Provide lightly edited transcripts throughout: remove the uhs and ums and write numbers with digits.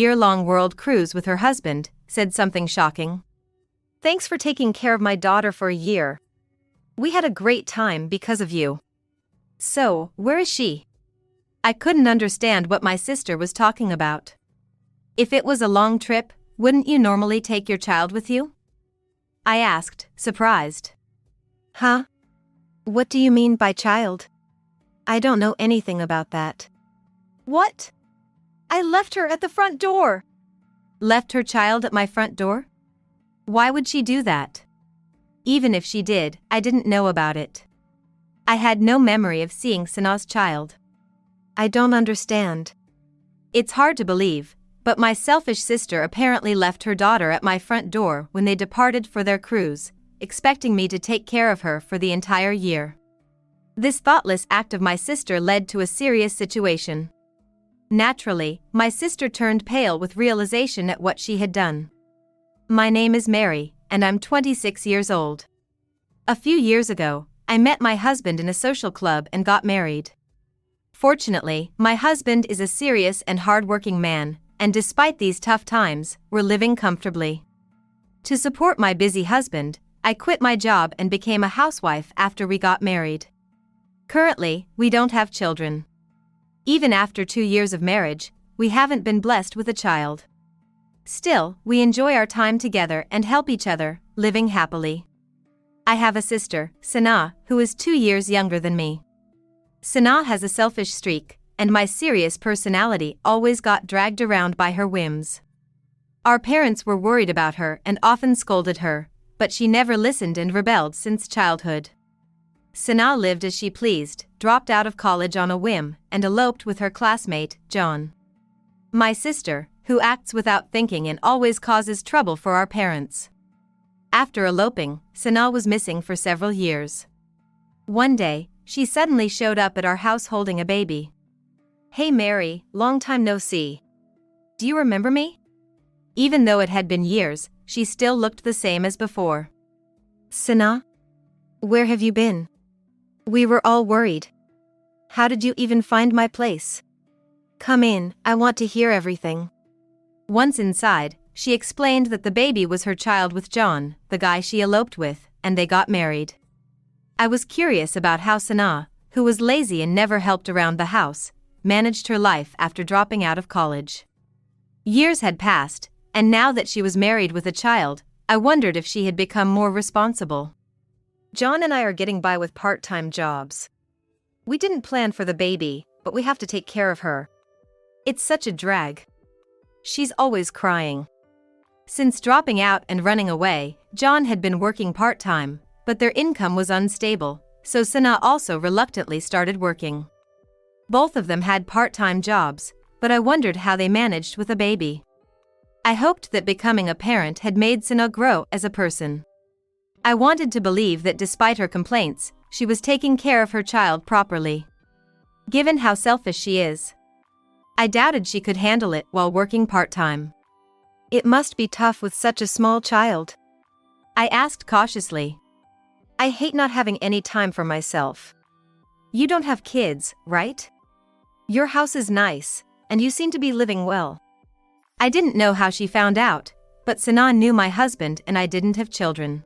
year-long world cruise with her husband, said something shocking. "Thanks for taking care of my daughter for a year. We had a great time because of you." "So, where is she?" I couldn't understand what my sister was talking about. "If it was a long trip, wouldn't you normally take your child with you?" I asked, surprised. "Huh? What do you mean by child? I don't know anything about that." "What? I left her at the front door." "Left her child at my front door? Why would she do that? Even if she did, I didn't know about it. I had no memory of seeing Sanaa's child." "I don't understand." "It's hard to believe, but my selfish sister apparently left her daughter at my front door when they departed for their cruise, expecting me to take care of her for the entire year. This thoughtless act of my sister led to a serious situation. Naturally, my sister turned pale with realization at what she had done. My name is Mary, and I'm 26 years old. A few years ago, I met my husband in a social club and got married. Fortunately, my husband is a serious and hard-working man, and despite these tough times, we're living comfortably. To support my busy husband, I quit my job and became a housewife after we got married. Currently, we don't have children. Even after 2 years of marriage, we haven't been blessed with a child. Still, we enjoy our time together and help each other, living happily. I have a sister, Sanaa, who is 2 years younger than me. Sanaa has a selfish streak, and my serious personality always got dragged around by her whims. Our parents were worried about her and often scolded her, but she never listened and rebelled since childhood. Sanaa lived as she pleased, dropped out of college on a whim, and eloped with her classmate, John. My sister, who acts without thinking and always causes trouble for our parents. After eloping, Sanaa was missing for several years. One day, she suddenly showed up at our house holding a baby. "Hey Mary, long time no see. Do you remember me?" Even though it had been years, she still looked the same as before. "Sanaa? Where have you been? We were all worried. How did you even find my place? Come in, I want to hear everything." Once inside, she explained that the baby was her child with John, the guy she eloped with, and they got married. I was curious about how Sanaa, who was lazy and never helped around the house, managed her life after dropping out of college. Years had passed, and now that she was married with a child, I wondered if she had become more responsible. "John and I are getting by with part-time jobs. We didn't plan for the baby, but we have to take care of her. It's such a drag. She's always crying." Since dropping out and running away, John had been working part-time, but their income was unstable, so Sanaa also reluctantly started working. Both of them had part-time jobs, but I wondered how they managed with a baby. I hoped that becoming a parent had made Sanaa grow as a person. I wanted to believe that despite her complaints, she was taking care of her child properly. Given how selfish she is, I doubted she could handle it while working part-time. "It must be tough with such a small child?" I asked cautiously. "I hate not having any time for myself." "You don't have kids, right? Your house is nice, and you seem to be living well." I didn't know how she found out, but Sanaa knew my husband and I didn't have children.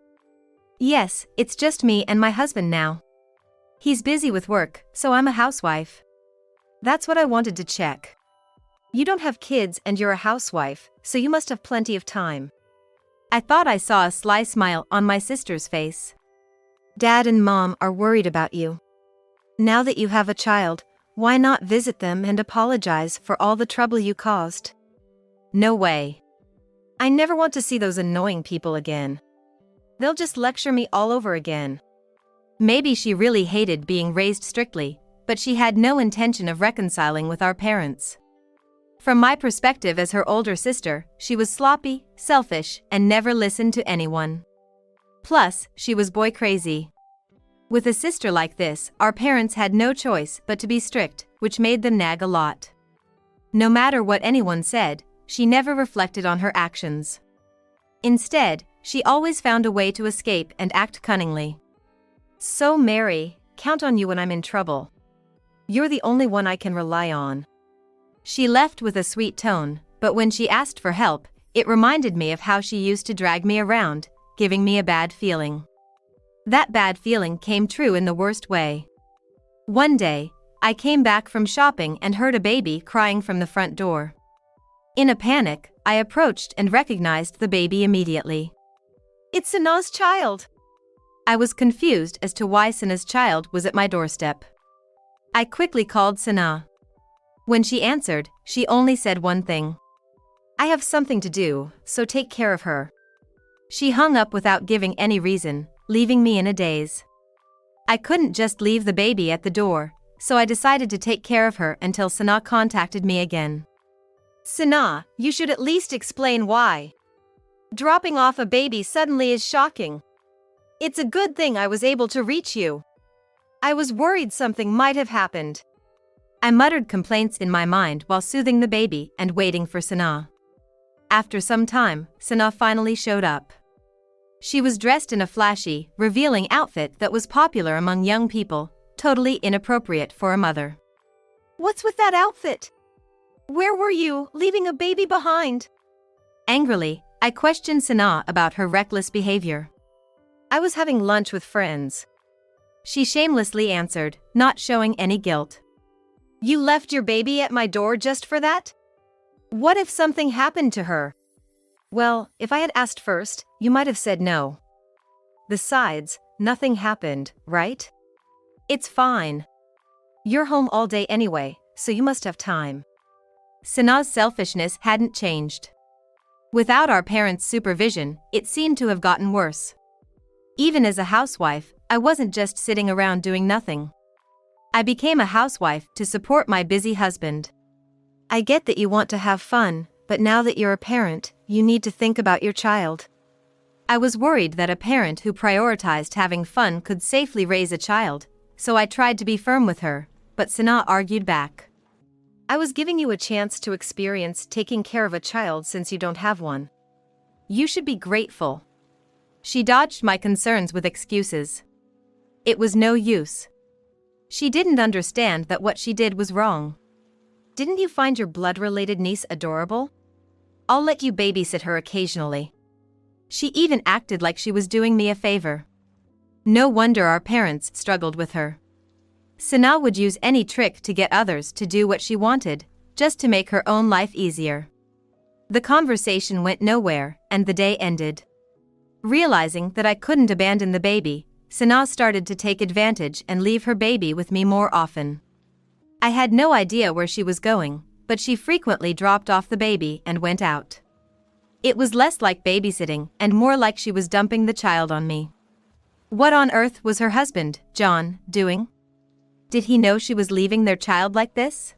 "Yes, it's just me and my husband now. He's busy with work, so I'm a housewife." "That's what I wanted to check. You don't have kids and you're a housewife, so you must have plenty of time." I thought I saw a sly smile on my sister's face. "Dad and Mom are worried about you. Now that you have a child, why not visit them and apologize for all the trouble you caused?" "No way. I never want to see those annoying people again. They'll just lecture me all over again." Maybe she really hated being raised strictly, but she had no intention of reconciling with our parents. From my perspective as her older sister, she was sloppy, selfish, and never listened to anyone. Plus, she was boy crazy. With a sister like this, our parents had no choice but to be strict, which made them nag a lot. No matter what anyone said, she never reflected on her actions. Instead, she always found a way to escape and act cunningly. "So Mary, count on you when I'm in trouble. You're the only one I can rely on." She left with a sweet tone, but when she asked for help, it reminded me of how she used to drag me around, giving me a bad feeling. That bad feeling came true in the worst way. One day, I came back from shopping and heard a baby crying from the front door. In a panic, I approached and recognized the baby immediately. It's Sanaa's child. I was confused as to why Sanaa's child was at my doorstep. I quickly called Sanaa. When she answered, she only said one thing. I have something to do, so take care of her. She hung up without giving any reason, leaving me in a daze. I couldn't just leave the baby at the door, so I decided to take care of her until Sanaa contacted me again. Sanaa, you should at least explain why. Dropping off a baby suddenly is shocking. It's a good thing I was able to reach you. I was worried something might have happened. I muttered complaints in my mind while soothing the baby and waiting for Sanaa. After some time, Sanaa finally showed up. She was dressed in a flashy, revealing outfit that was popular among young people, totally inappropriate for a mother. What's with that outfit? Where were you, leaving a baby behind? Angrily, I questioned Sanaa about her reckless behavior. I was having lunch with friends. She shamelessly answered, not showing any guilt. You left your baby at my door just for that? What if something happened to her? Well, if I had asked first, you might have said no. Besides, nothing happened, right? It's fine. You're home all day anyway, so you must have time. Sanaa's selfishness hadn't changed. Without our parents' supervision, it seemed to have gotten worse. Even as a housewife, I wasn't just sitting around doing nothing. I became a housewife to support my busy husband. I get that you want to have fun, but now that you're a parent, you need to think about your child. I was worried that a parent who prioritized having fun could safely raise a child, so I tried to be firm with her, but Sanaa argued back. I was giving you a chance to experience taking care of a child since you don't have one. You should be grateful. She dodged my concerns with excuses. It was no use. She didn't understand that what she did was wrong. Didn't you find your blood-related niece adorable? I'll let you babysit her occasionally. She even acted like she was doing me a favor. No wonder our parents struggled with her. Sanaa would use any trick to get others to do what she wanted, just to make her own life easier. The conversation went nowhere, and the day ended. Realizing that I couldn't abandon the baby, Sanaa started to take advantage and leave her baby with me more often. I had no idea where she was going, but she frequently dropped off the baby and went out. It was less like babysitting and more like she was dumping the child on me. What on earth was her husband, John, doing? Did he know she was leaving their child like this?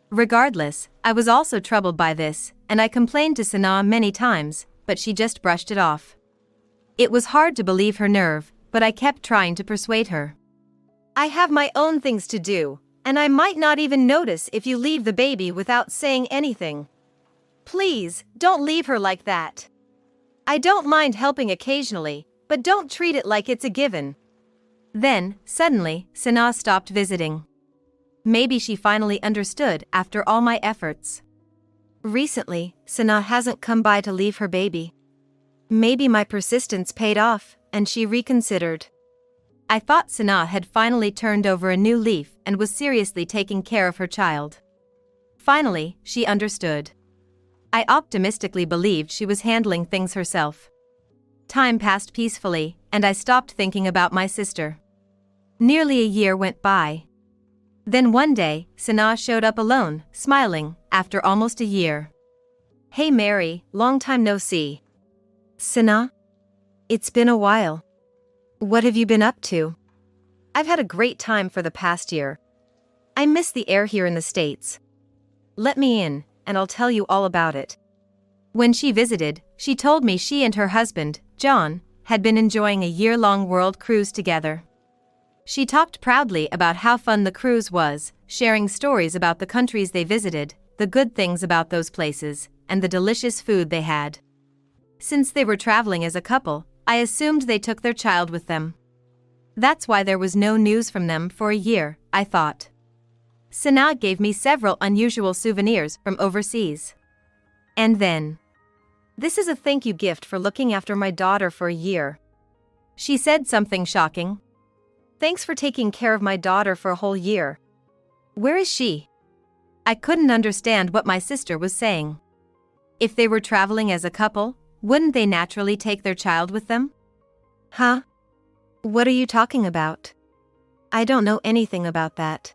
Regardless, I was also troubled by this, and I complained to Sanaa many times, but she just brushed it off. It was hard to believe her nerve, but I kept trying to persuade her. I have my own things to do, and I might not even notice if you leave the baby without saying anything. Please, don't leave her like that. I don't mind helping occasionally, but don't treat it like it's a given. Then, suddenly, Sanaa stopped visiting. Maybe she finally understood after all my efforts. Recently, Sanaa hasn't come by to leave her baby. Maybe my persistence paid off, and she reconsidered. I thought Sanaa had finally turned over a new leaf and was seriously taking care of her child. Finally, she understood. I optimistically believed she was handling things herself. Time passed peacefully, and I stopped thinking about my sister. Nearly a year went by. Then one day, Sanaa showed up alone, smiling, after almost a year. Hey Mary, long time no see. Sanaa? It's been a while. What have you been up to? I've had a great time for the past year. I miss the air here in the States. Let me in, and I'll tell you all about it. When she visited, she told me she and her husband, John, had been enjoying a year-long world cruise together. She talked proudly about how fun the cruise was, sharing stories about the countries they visited, the good things about those places, and the delicious food they had. Since they were traveling as a couple, I assumed they took their child with them. That's why there was no news from them for a year, I thought. Sanaa gave me several unusual souvenirs from overseas. And then, "This is a thank you gift for looking after my daughter for a year." She said something shocking. "Thanks for taking care of my daughter for a whole year. Where is she?" I couldn't understand what my sister was saying. If they were traveling as a couple, wouldn't they naturally take their child with them? Huh? What are you talking about? I don't know anything about that.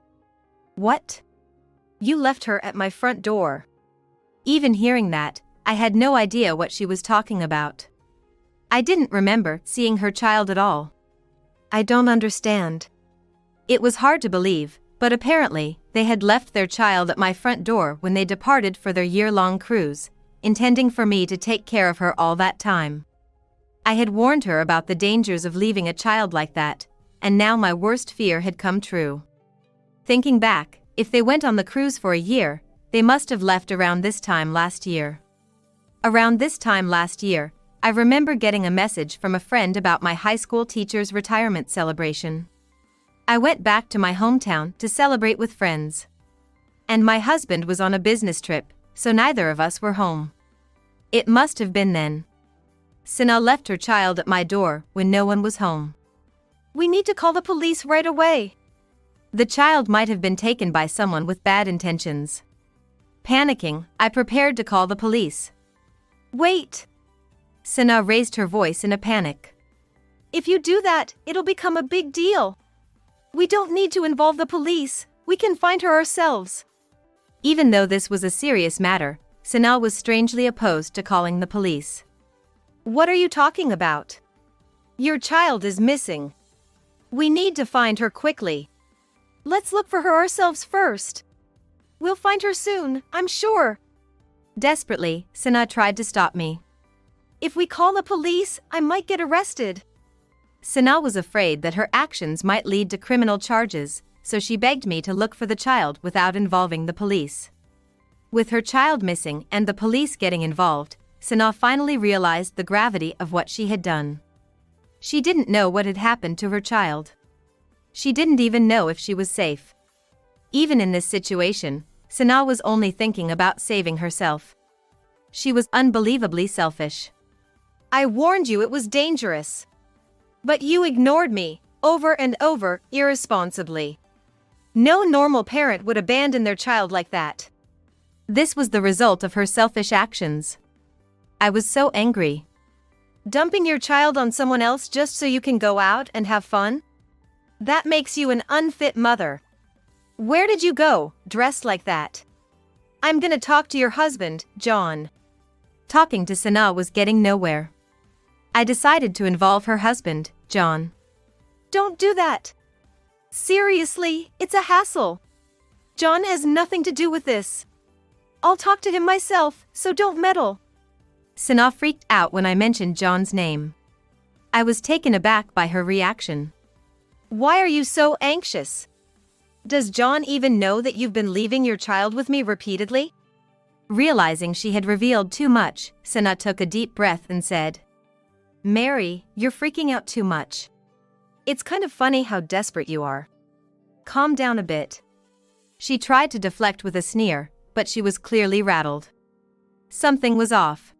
What? You left her at my front door. Even hearing that, I had no idea what she was talking about. I didn't remember seeing her child at all. I don't understand. It was hard to believe, but apparently, they had left their child at my front door when they departed for their year-long cruise, intending for me to take care of her all that time. I had warned her about the dangers of leaving a child like that, and now my worst fear had come true. Thinking back, if they went on the cruise for a year, they must have left around this time last year. Around this time last year, I remember getting a message from a friend about my high school teacher's retirement celebration. I went back to my hometown to celebrate with friends. And my husband was on a business trip, so neither of us were home. It must have been then. Sana left her child at my door when no one was home. We need to call the police right away. The child might have been taken by someone with bad intentions. Panicking, I prepared to call the police. Wait! Sana raised her voice in a panic. If you do that, it'll become a big deal. We don't need to involve the police, we can find her ourselves. Even though this was a serious matter, Sana was strangely opposed to calling the police. What are you talking about? Your child is missing. We need to find her quickly. Let's look for her ourselves first. We'll find her soon, I'm sure. Desperately, Sana tried to stop me. If we call the police, I might get arrested. Sana was afraid that her actions might lead to criminal charges, so she begged me to look for the child without involving the police. With her child missing and the police getting involved, Sana finally realized the gravity of what she had done. She didn't know what had happened to her child. She didn't even know if she was safe. Even in this situation, Sana was only thinking about saving herself. She was unbelievably selfish. I warned you it was dangerous. But you ignored me, over and over, irresponsibly. No normal parent would abandon their child like that. This was the result of her selfish actions. I was so angry. Dumping your child on someone else just so you can go out and have fun? That makes you an unfit mother. Where did you go, dressed like that? I'm gonna talk to your husband, John. Talking to Sana was getting nowhere. I decided to involve her husband, John. Don't do that. Seriously, it's a hassle. John has nothing to do with this. I'll talk to him myself, so don't meddle. Sana freaked out when I mentioned John's name. I was taken aback by her reaction. Why are you so anxious? Does John even know that you've been leaving your child with me repeatedly? Realizing she had revealed too much, Sana took a deep breath and said, Mary, you're freaking out too much. It's kind of funny how desperate you are. Calm down a bit. She tried to deflect with a sneer, but she was clearly rattled. Something was off.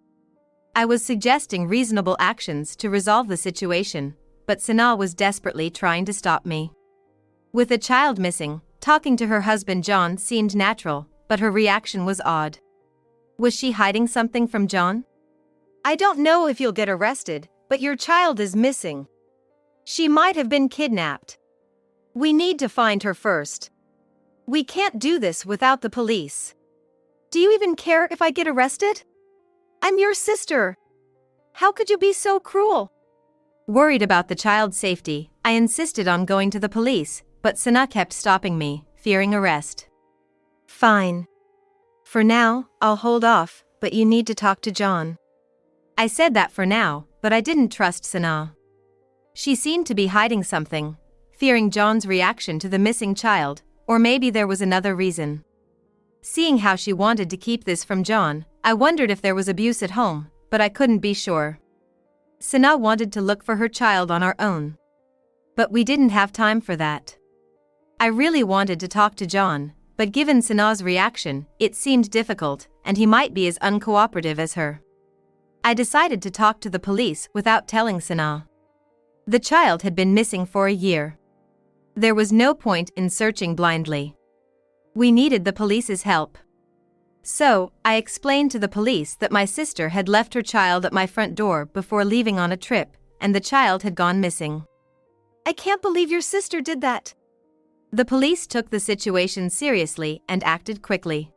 I was suggesting reasonable actions to resolve the situation, but Sana was desperately trying to stop me. With a child missing, talking to her husband John seemed natural, but her reaction was odd. Was she hiding something from John? I don't know if you'll get arrested, but your child is missing. She might have been kidnapped. We need to find her first. We can't do this without the police. Do you even care if I get arrested? I'm your sister. How could you be so cruel? Worried about the child's safety, I insisted on going to the police, but Sana kept stopping me, fearing arrest. Fine. For now, I'll hold off, but you need to talk to John. I said that for now, but I didn't trust Sana. She seemed to be hiding something, fearing John's reaction to the missing child, or maybe there was another reason. Seeing how she wanted to keep this from John, I wondered if there was abuse at home, but I couldn't be sure. Sana wanted to look for her child on our own. But we didn't have time for that. I really wanted to talk to John, but given Sana's reaction, it seemed difficult, and he might be as uncooperative as her. I decided to talk to the police without telling Sana. The child had been missing for a year. There was no point in searching blindly. We needed the police's help. So, I explained to the police that my sister had left her child at my front door before leaving on a trip, and the child had gone missing. I can't believe your sister did that. The police took the situation seriously and acted quickly.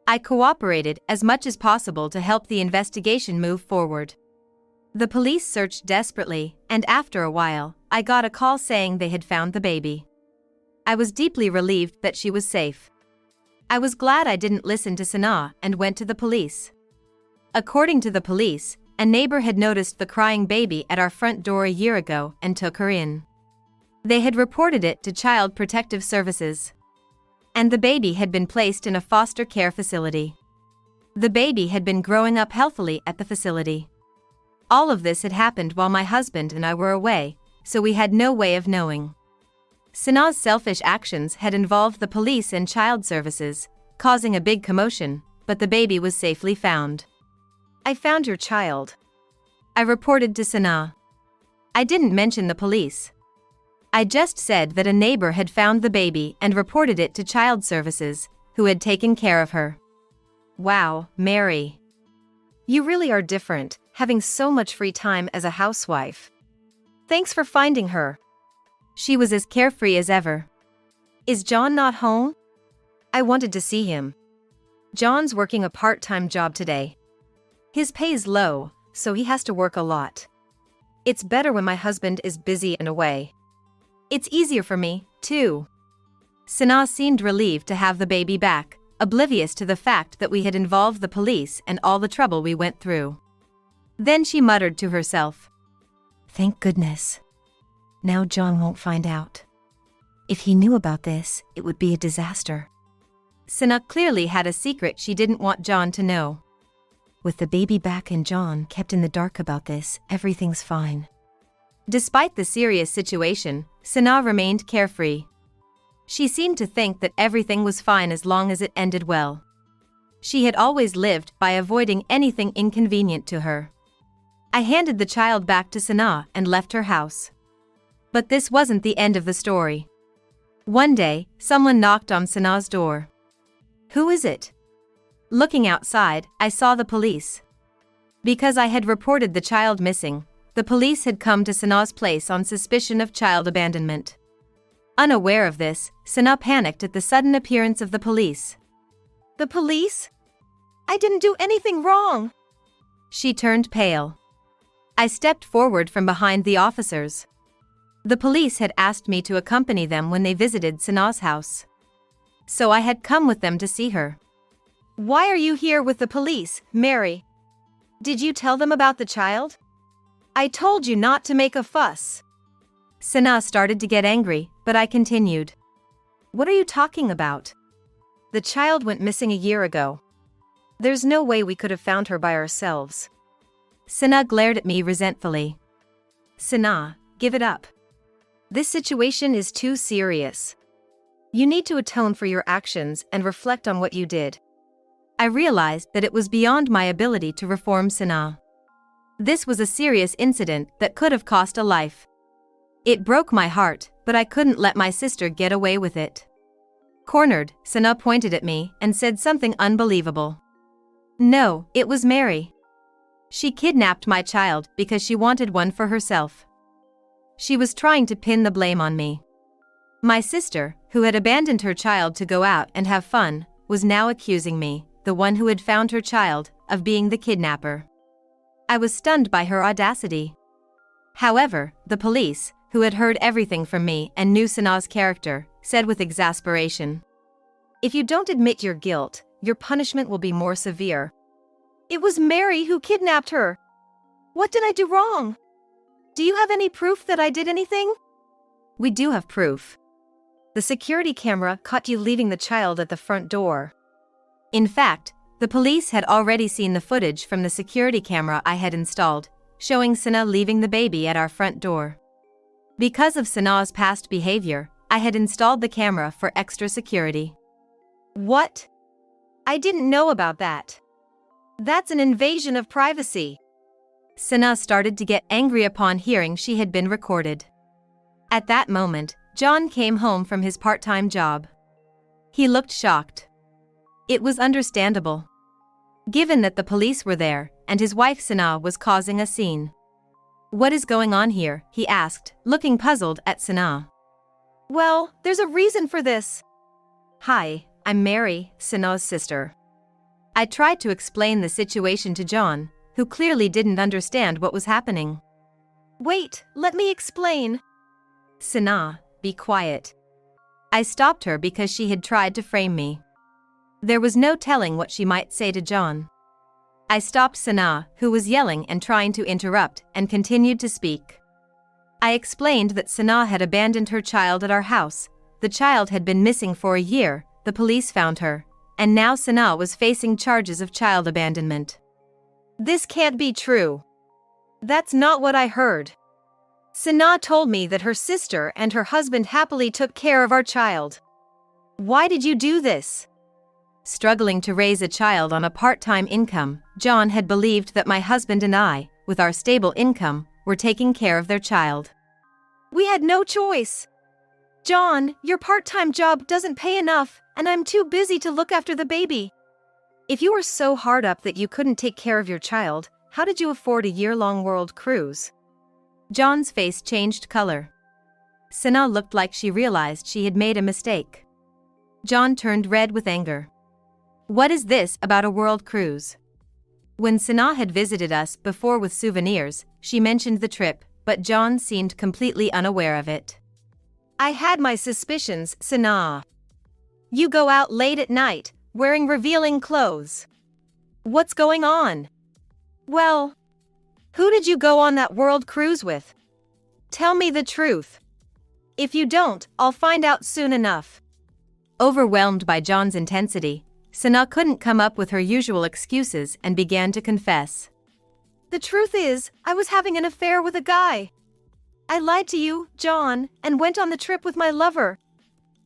I cooperated as much as possible to help the investigation move forward. The police searched desperately, and after a while, I got a call saying they had found the baby. I was deeply relieved that she was safe. I was glad I didn't listen to Sana and went to the police. According to the police, a neighbor had noticed the crying baby at our front door a year ago and took her in. They had reported it to Child Protective Services. And the baby had been placed in a foster care facility. The baby had been growing up healthily at the facility. All of this had happened while my husband and I were away, so we had no way of knowing. Sana's selfish actions had involved the police and child services, causing a big commotion, but the baby was safely found. I found your child, I reported to Sana. I didn't mention the police. I just said that a neighbor had found the baby and reported it to child services, who had taken care of her. Wow, Mary. You really are different, having so much free time as a housewife. Thanks for finding her. She was as carefree as ever. Is John not home? I wanted to see him. John's working a part-time job today. His pay's low, so he has to work a lot. It's better when my husband is busy and away. It's easier for me, too. Sana seemed relieved to have the baby back, oblivious to the fact that we had involved the police and all the trouble we went through. Then she muttered to herself, "Thank goodness. Now John won't find out. If he knew about this, it would be a disaster." Sana clearly had a secret she didn't want John to know. With the baby back and John kept in the dark about this, everything's fine. Despite the serious situation, Sana remained carefree. She seemed to think that everything was fine as long as it ended well. She had always lived by avoiding anything inconvenient to her. I handed the child back to Sana and left her house. But this wasn't the end of the story. One day, someone knocked on Sana's door. "Who is it?" Looking outside, I saw the police. Because I had reported the child missing, the police had come to Sana's place on suspicion of child abandonment. Unaware of this, Sana panicked at the sudden appearance of the police. "The police? I didn't do anything wrong." She turned pale. I stepped forward from behind the officers. The police had asked me to accompany them when they visited Sana's house. So I had come with them to see her. "Why are you here with the police, Mary? Did you tell them about the child? I told you not to make a fuss." Sana started to get angry, but I continued. "What are you talking about? The child went missing a year ago. There's no way we could have found her by ourselves." Sana glared at me resentfully. "Sana, give it up. This situation is too serious. You need to atone for your actions and reflect on what you did." I realized that it was beyond my ability to reform Sana. This was a serious incident that could have cost a life. It broke my heart, but I couldn't let my sister get away with it. Cornered, Sana pointed at me and said something unbelievable. "No, it was Mary. She kidnapped my child because she wanted one for herself. She was trying to pin the blame on me." My sister, who had abandoned her child to go out and have fun, was now accusing me, the one who had found her child, of being the kidnapper. I was stunned by her audacity. However, the police, who had heard everything from me and knew Sana's character, said with exasperation, "If you don't admit your guilt, your punishment will be more severe." "It was Mary who kidnapped her. What did I do wrong? Do you have any proof that I did anything?" "We do have proof. The security camera caught you leaving the child at the front door." In fact, the police had already seen the footage from the security camera I had installed, showing Sana leaving the baby at our front door. Because of Sana's past behavior, I had installed the camera for extra security. "What? I didn't know about that. That's an invasion of privacy. Sana started to get angry upon hearing she had been recorded. At that moment, John came home from his part-time job. He looked shocked. It was understandable, given that the police were there and his wife Sana was causing a scene. "What is going on here?" he asked, looking puzzled at Sana. "Well, there's a reason for this." "Hi, I'm Mary, Sana's sister." I tried to explain the situation to John, who clearly didn't understand what was happening. "Wait, let me explain." "Sana, be quiet." I stopped her because she had tried to frame me. There was no telling what she might say to John. I stopped Sana, who was yelling and trying to interrupt, and continued to speak. I explained that Sana had abandoned her child at our house. The child had been missing for a year, the police found her, and now Sana was facing charges of child abandonment. "This can't be true." "That's not what I heard. Sana told me that her sister and her husband happily took care of our child." "Why did you do this?" Struggling to raise a child on a part-time income, John had believed that my husband and I, with our stable income, were taking care of their child. "We had no choice. John, your part-time job doesn't pay enough, and I'm too busy to look after the baby." "If you were so hard up that you couldn't take care of your child, how did you afford a year-long world cruise?" John's face changed color. Sana looked like she realized she had made a mistake. John turned red with anger. "What is this about a world cruise?" When Sana had visited us before with souvenirs, she mentioned the trip, but John seemed completely unaware of it. "I had my suspicions, Sana. You go out late at night, wearing revealing clothes. What's going on?" "Well, who did you go on that world cruise with? Tell me the truth. If you don't, I'll find out soon enough." Overwhelmed by John's intensity, Sana couldn't come up with her usual excuses and began to confess. "The truth is, I was having an affair with a guy. I lied to you, John, and went on the trip with my lover."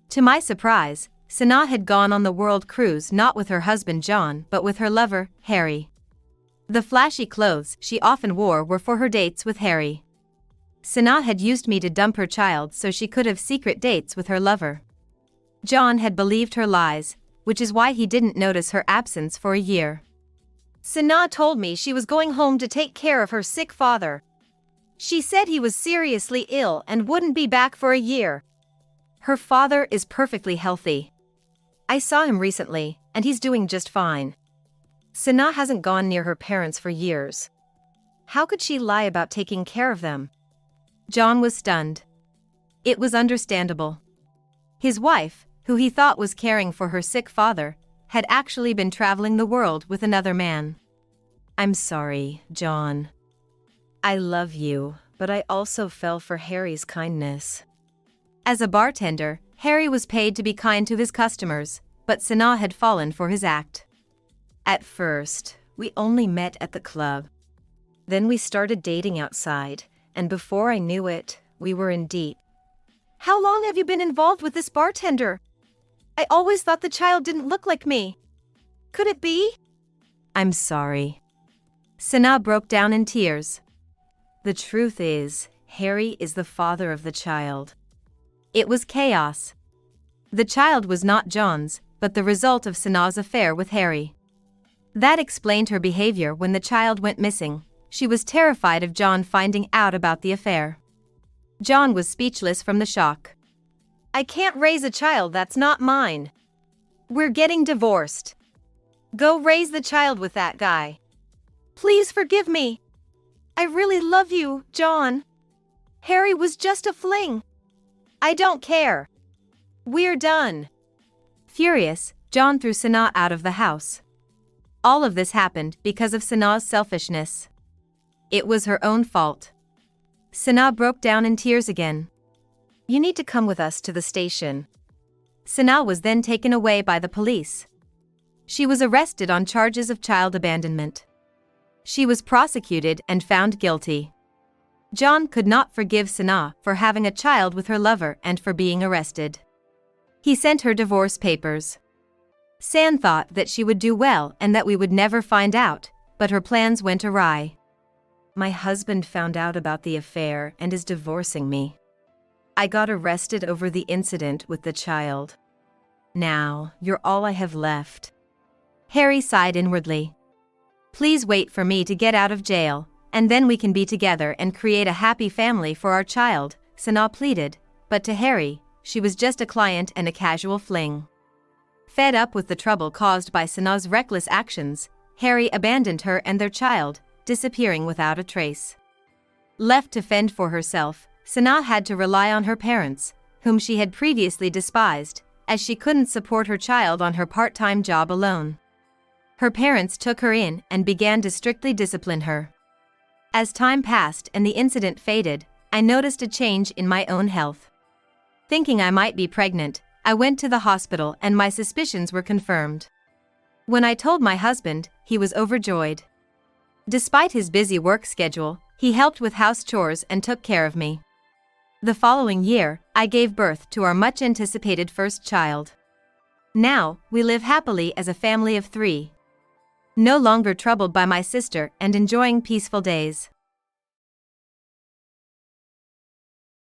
To my surprise, Sana had gone on the world cruise not with her husband John but with her lover, Harry. The flashy clothes she often wore were for her dates with Harry. Sana had used me to dump her child so she could have secret dates with her lover. John had believed her lies, which is why he didn't notice her absence for a year. "Sana told me she was going home to take care of her sick father. She said he was seriously ill and wouldn't be back for a year. Her father is perfectly healthy. I saw him recently, and he's doing just fine. Sana hasn't gone near her parents for years. How could she lie about taking care of them?" John was stunned. It was understandable. His wife, who he thought was caring for her sick father, had actually been traveling the world with another man. "I'm sorry, John. I love you, but I also fell for Harry's kindness." As a bartender, Harry was paid to be kind to his customers, but Sana had fallen for his act. "At first, we only met at the club. Then we started dating outside, and before I knew it, we were in deep." "How long have you been involved with this bartender? I always thought the child didn't look like me. Could it be?" "I'm sorry." Sana broke down in tears. "The truth is, Harry is the father of the child." It was chaos. The child was not John's, but the result of Sana's affair with Harry. That explained her behavior when the child went missing. She was terrified of John finding out about the affair. John was speechless from the shock. "I can't raise a child that's not mine. We're getting divorced. Go raise the child with that guy. Please forgive me. I really love you, John. Harry was just a fling. I don't care. We're done." Furious, John threw Sana out of the house. All of this happened because of Sana's selfishness. It was her own fault. Sana broke down in tears again. "You need to come with us to the station." Sana was then taken away by the police. She was arrested on charges of child abandonment. She was prosecuted and found guilty. John could not forgive Sana for having a child with her lover and for being arrested. He sent her divorce papers. San thought that she would do well and that we would never find out, but her plans went awry. My husband found out about the affair and is divorcing me. I got arrested over the incident with the child. Now, you're all I have left. Harry sighed inwardly. Please wait for me to get out of jail, and then we can be together and create a happy family for our child, Sanaa pleaded, but to Harry, she was just a client and a casual fling. Fed up with the trouble caused by Sanaa's reckless actions, Harry abandoned her and their child, disappearing without a trace. Left to fend for herself, Sanaa had to rely on her parents, whom she had previously despised, as she couldn't support her child on her part-time job alone. Her parents took her in and began to strictly discipline her. As time passed and the incident faded, I noticed a change in my own health. Thinking I might be pregnant, I went to the hospital and my suspicions were confirmed. When I told my husband, he was overjoyed. Despite his busy work schedule, he helped with house chores and took care of me. The following year, I gave birth to our much-anticipated first child. Now, we live happily as a family of 3. No longer troubled by my sister and enjoying peaceful days.